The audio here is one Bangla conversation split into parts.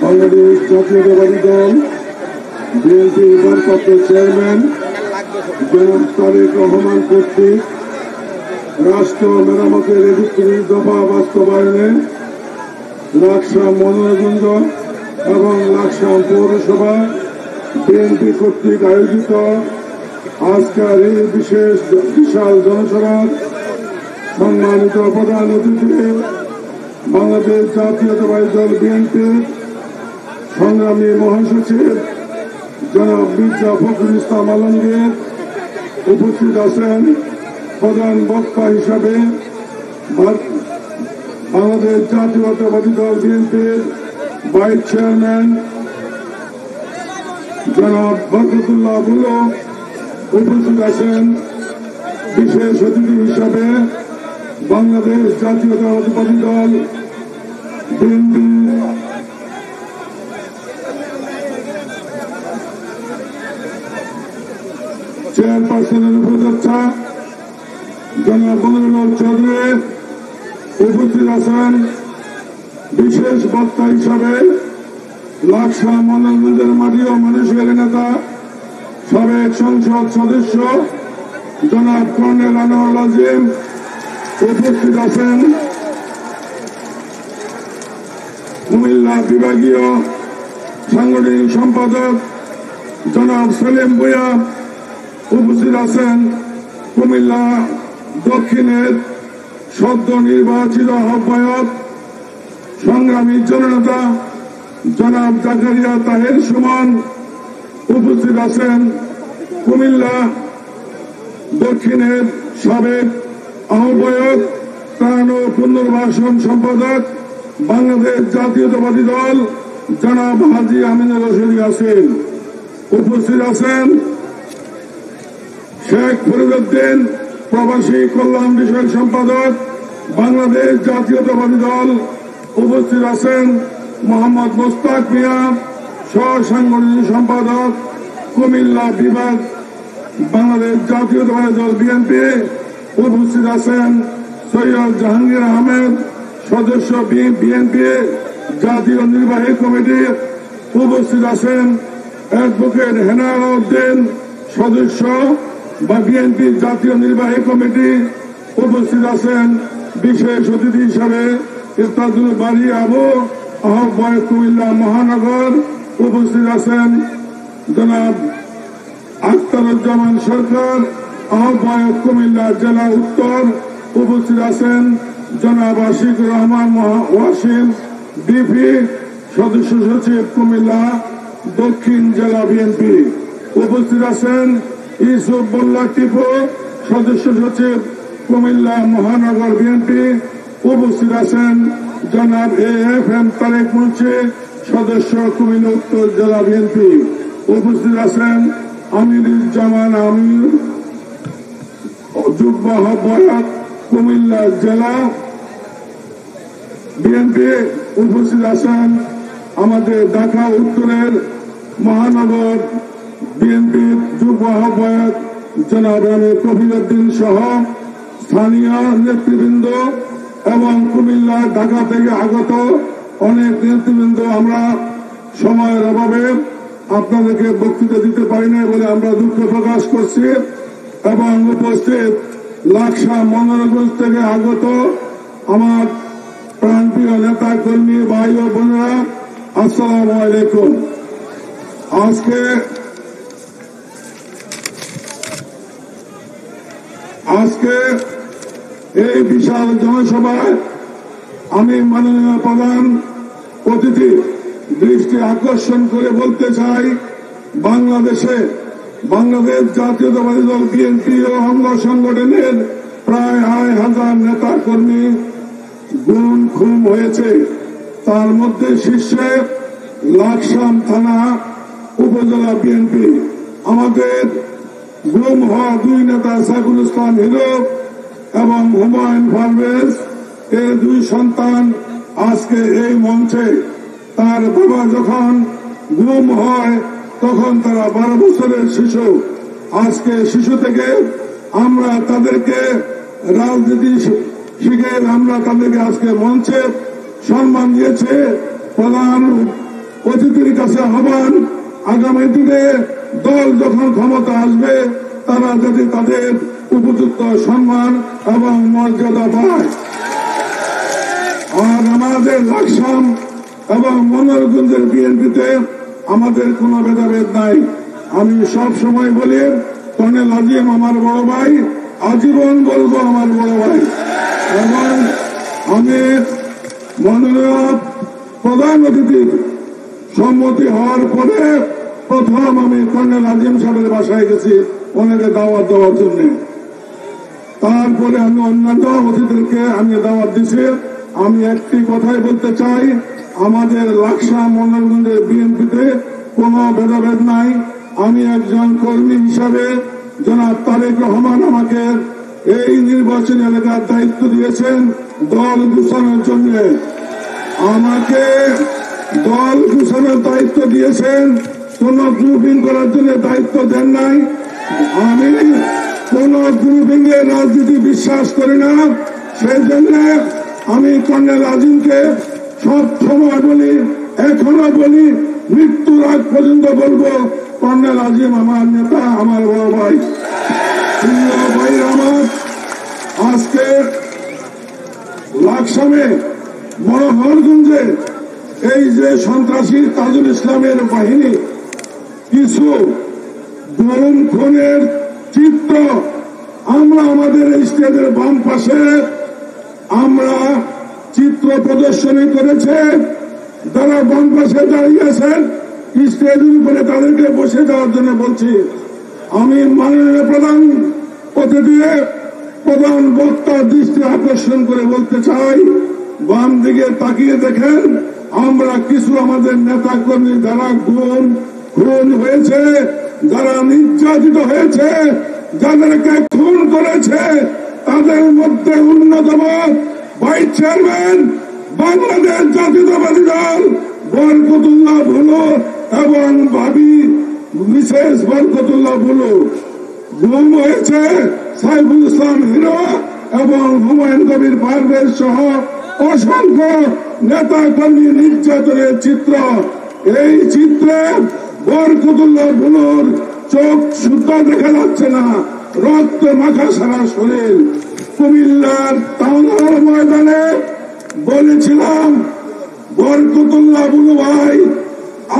বাংলাদেশ জাতীয়তাবাদী দল বিএনপি ভারপ্রাপ্ত চেয়ারম্যান জনাব তারেক রহমান কর্তৃক রাষ্ট্র মেরামতের 31 দফা বাস্তবায়নে লাকসাম মনোরঞ্জ এবং লাকসাম পৌরসভা বিএনপি কর্তৃক আয়োজিত আজকের এই বিশাল জনসভার সম্মানিত প্রধান অতিথি বাংলাদেশ জাতীয়তাবাদী দল বিএনপির সংগ্রামী মহাসচিব জনাব মির্জা ফখরুল ইসলাম আলমগীর, উপস্থিত আছেন প্রধান বক্তা হিসাবে বাংলাদেশ জাতীয়তাবাদী দল বিএনপির ভাইস চেয়ারম্যান জনাব বরকতুল্লাহ বুলো, উপস্থিত আছেন বিশেষ অতিথি হিসাবে বাংলাদেশ জাতীয়তাবাদী দল বিএনপি চেয়ারপারসনের উপদেষ্টা জনাব মনিরুল চৌধুরী, উপস্থিত আছেন বিশেষ বক্তা হিসাবে লাকসাম মনোরঞ্জনের মাটি ও মানুষের নেতা সাবেক সংসদ সদস্য জনাব কর্নেল আনোয়ার আজিম, উপস্থিত আছেন কুমিল্লা বিভাগীয় সাংগঠনিক সম্পাদক জনাব সেলিম ভূঁইয়া, উপস্থিত আছেন কুমিল্লা দক্ষিণের সদ্য নির্বাচিত আহ্বায়ক সংগ্রামী জননেতা জনাব জাকারিয়া তাহের সুমন, উপস্থিত আছেন কুমিল্লা দক্ষিণের সাবেক আহ্বায়ক ত্রাণ ও পুনর্বাসন সম্পাদক বাংলাদেশ জাতীয়তাবাদী দল জনাব হাজী আমিনুল রশিদ ইয়াসিন, উপস্থিত আছেন শেখ ফরিদউদ্দিন প্রবাসী কল্যাণ বিষয়ক সম্পাদক বাংলাদেশ জাতীয়তাবাদী দল, উপস্থিত আছেন মোহাম্মদ মোস্তাক মিয়া সহ সাংগঠনিক সম্পাদক কুমিল্লা বিভাগ বাংলাদেশ জাতীয়তাবাদী দল বিএনপি, উপস্থিত আছেন সৈয়দ জাহাঙ্গীর আহমেদ সদস্য বিএনপি জাতীয় নির্বাহী কমিটি, উপস্থিত আছেন অ্যাডভোকেট হেনাল উদ্দিন সদস্য বা বিএনপি জাতীয় নির্বাহী কমিটি, উপস্থিত আছেন বিশেষ অতিথি হিসাবে ইস্তাদুল বারী আবু আহ্বায়ক কুমিল্লা মহানগর, উপস্থিত আছেন জনাব আখতারুজ্জামান সরকার আহ্বায়ক কুমিল্লা জেলা উত্তর, উপস্থিত আছেন জনাব আশিকুর রহমান ওয়াসিম ডিপি সদস্য সচিব কুমিল্লা দক্ষিণ জেলা বিএনপি, উপস্থিত আছেন ইউসুফ মোল্লা টিপু সদস্য সচিব কুমিল্লা মহানগর বিএনপি, উপস্থিত আছেন জনাব AFM তারেক মুন্সি সদস্য কুমিল্লা উত্তর জেলা বিএনপি, উপস্থিত আছেন আমিরুজ্জামান আমির যুগ্ম আহ্বায়ক কুমিল্লা জেলা বিএনপি, উপস্থিত আছেন আমাদের ঢাকা উত্তরের মহানগর বিএনপির যুগ্ম আহ্বায়ক জনাব কফিলউদ্দিন সহ স্থানীয় নেতৃবৃন্দ এবং কুমিল্লা ঢাকা থেকে আগত অনেক নেতৃবৃন্দ। আমরা সময়ের অভাবে আপনাদেরকে বক্তৃতা দিতে পারি না বলে আমরা দুঃখ প্রকাশ করছি এবং উপস্থিত লাকসাম মনোরঞ্জন থেকে আগত আমার প্রাণপ্রিয় নেতা কর্মী ভাই ও বোনেরা, আসসালামু আলাইকুম। আজকে এই বিশাল জনসভায় আমি মাননীয় প্রধান অতিথি দৃষ্টি আকর্ষণ করে বলতে চাই, বাংলাদেশ জাতীয়তাবাদী দল বিএনপি ও অঙ্গ সংগঠনের প্রায় 2,500 নেতা কর্মী খুন হয়েছে। তার মধ্যে শীর্ষে লাকসাম থানা উপজেলা বিএনপি। আমাদের গুম হওয়া 2 নেতা সাইফুল ইসলাম হিরো এবং হুমায়ুন পারভেজ এর 2 সন্তান আজকে এই মঞ্চে। তার বাবা যখন গুম হয় তখন তারা 12 বছরের শিশু। আজকে শিশু থেকে আমরা তাদেরকে রাজনীতি শিখে আমরা তাদেরকে আজকে মঞ্চে সম্মান দিয়েছে। প্রধান অতিথির কাছে আহ্বান, আগামী দিনে দল যখন ক্ষমতা আসবে তারা যদি তাদের উপযুক্ত সম্মান এবং মর্যাদা পায়। আর আমাদের লাকসাম এবং মনোরগঞ্জের বিএনপিতে আমাদের কোনো ভেদাভেদ নাই। আমি সব সময় বলি কর্নেল আজিম আমার বড় ভাই, আজীবন বলবো আমার বড় ভাই। এবং আমি মাননীয় প্রধান অতিথির সম্মতি হওয়ার পরে প্রথম আমি কর্নেল আজিম সাহেবের বাসায় গেছি ওনাকে দাওয়াত দেওয়ার জন্য। তারপরে আমি অন্যান্য অতিথিদেরকে আমি দাওয়াত দিছি। আমি একটি কথাই বলতে চাই, আমাদের লাকসাম মনোরগঞ্জের বিএনপিতে কোনো ভেদাভেদ নাই। আমি একজন কর্মী হিসাবে জনাব তারেক রহমান আমাকে এই নির্বাচনী এলাকার দায়িত্ব দিয়েছেন দল গুছানোর জন্য। আমাকে দল গুছানোর দায়িত্ব দিয়েছেন, কোন গ্রুপিং করার জন্য দায়িত্ব দেন নাই। আমি কোন গ্রুপিং এর রাজনীতি বিশ্বাস করি না। সেই জন্য আমি কর্নেল আজিমকে সব সময় বলি, এখনো বলি, মৃত্যুর আগ পর্যন্ত বলবো, কর্নেল আজিম আমার নেতা, আমার বড় ভাই। ভাই আমার আজকে লাকসামে মনোহরগঞ্জে এই যে সন্ত্রাসী তাজুল ইসলামের বাহিনী কিছু গুম খুনের চিত্র আমরা আমাদের স্টেজের বাম পাশে আমরা চিত্র প্রদর্শনী করেছে। যারা বাম পাশে দাঁড়িয়ে আছেন স্টেজের উপরে তাদেরকে বসে যাওয়ার জন্য বলছি। আমি মাননীয় প্রধান অতিথি প্রধান বক্তার দৃষ্টি আকর্ষণ করে বলতে চাই, বাম দিকে তাকিয়ে দেখেন আমরা কিছু আমাদের নেতা কর্মী যারা খুন হয়েছে, যারা নির্যাতিত হয়েছে, যাদেরকে খুন করেছে তাদের মধ্যে অন্যতম ভাইস চেয়ারম্যান বাংলাদেশ জাতীয়তাবাদী দল বরকতুল্লাহ ভুলু এবং ভাবি মিসেস বরকতুল্লাহ ভুলু গুম হয়েছে। সাইফুল ইসলাম হিরো এবং হুমায়ুন কবির পারভেজ সহ অসংখ্য নেতা কর্মী নির্যাতনের চিত্র। এই চিত্রে বরকতুল্লাহ ভুলুর চোখ সুদ্ধা দেখা যাচ্ছে না, রক্ত মাখা সারা শরীর। কুমিল্লার টাউন হল ময়দানে বলেছিলাম, বরকতুল্লাহ ভুলু ভাই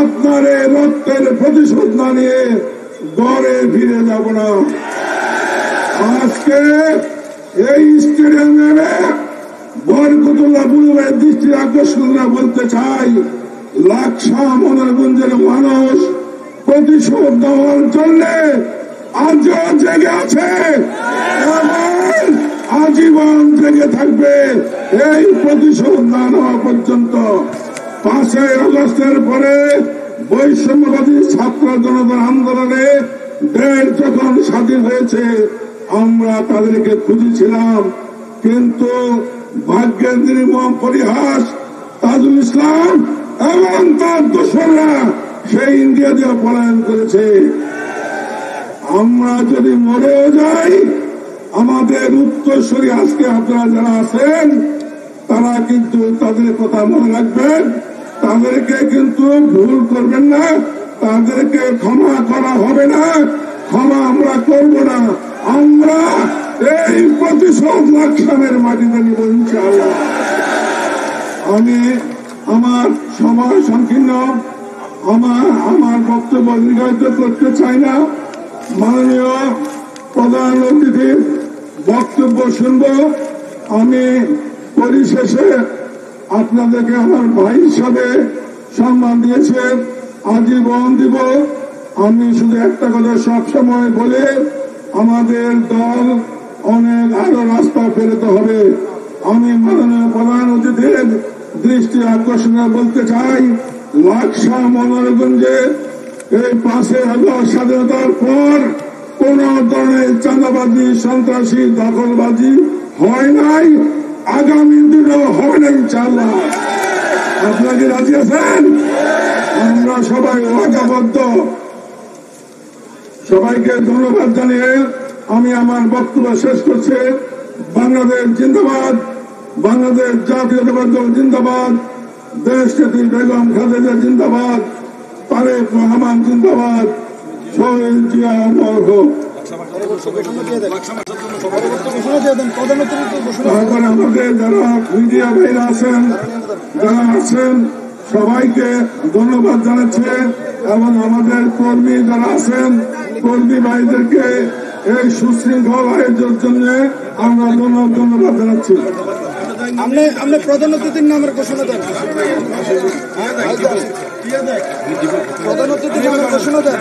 আপনার এই রক্তের প্রতিশোধ না নিয়ে ঘরে ফিরে যাব না। আজকে এই স্টেডিয়ামে বরকতুল্লাহ ভুলু ভাইয়ের দৃষ্টি আকর্ষণ বলতে চাই, লাকসাম মনোরগঞ্জের মানুষ প্রতিশোধ দেওয়ার জন্য আজও জেগে আছে এবং আজীবন জেগে থাকবে এই প্রতিশোধ না নেওয়া পর্যন্ত। 5ই আগস্টের পরে বৈষম্যবাদী ছাত্র জনতার আন্দোলনে দেশ যখন স্বাধীন হয়েছে আমরা তাদেরকে খুঁজেছিলাম, কিন্তু ভাগ্যের নির্মম পরিহাস তাজুল ইসলাম এবং তার দোসররা সেই ইন্ডিয়া দিয়ে পলায়ন করেছে। আমরা যদি মরেও যাই আমাদের উত্তরসূরি আজকে আপনারা যারা আছেন তারা কিন্তু তাদের কথা মনে রাখবেন, তাদেরকে কিন্তু ভুল করবেন না, তাদেরকে ক্ষমা করা হবে না, ক্ষমা আমরা করব না। আমরা এই প্রতিশোধ লাকসামের মাটিতে নিব ইনশাআল্লাহ। আমি আমার সময় সংকীর্ণ, আমার বক্তব্য দীর্ঘায়িত করতে চাই না। মাননীয় প্রধান অতিথির বক্তব্য শুনব। আমি পরিশেষে আপনাদেরকে আমার ভাই হিসাবে সম্মান দিয়েছে, আজীবন দিব। আমি শুধু একটা কথা সবসময় বলে, আমাদের দল অনেক আরো রাস্তা ফেরতে হবে। আমি মাননীয় প্রধান অতিথির দৃষ্টি আকর্ষণে বলতে চাই, লাকসাম মনোরগঞ্জে এই 5ই আগস্ট স্বাধীনতার পর কোন ধরনের চাঁদাবাজি, সন্ত্রাসী, দখলবাজি হয় নাই, আগামী দিনেও হবে না ইনশাআল্লাহ। আপনারা কি রাজি আছেন? আমরা সবাই ওয়াদাবদ্ধ। সবাইকে ধন্যবাদ জানিয়ে আমি আমার বক্তব্য শেষ করছি। বাংলাদেশ জিন্দাবাদ, বাংলাদেশ জাতীয়তাবাদী দল জিন্দাবাদ, দেশ নেত্রী বেগম খালেদা জিন্দাবাদ, তারেক রহমান জিন্দাবাদ, শহীদ জিয়া অমর হোক। তারপরে আমাদের যারা মিডিয়া ভাইরা আছেন, যারা আছেন, সবাইকে ধন্যবাদ জানাচ্ছে এবং আমাদের কর্মী যারা আছেন, কর্মী ভাইদেরকে এই সুশৃঙ্খল আয়োজনের জন্য আমরা ধন্যবাদ জানাচ্ছি। আপনি প্রধান অতিথির নামের ঘোষণা দেন। প্রধান অতিথির নামের ঘোষণা দেন।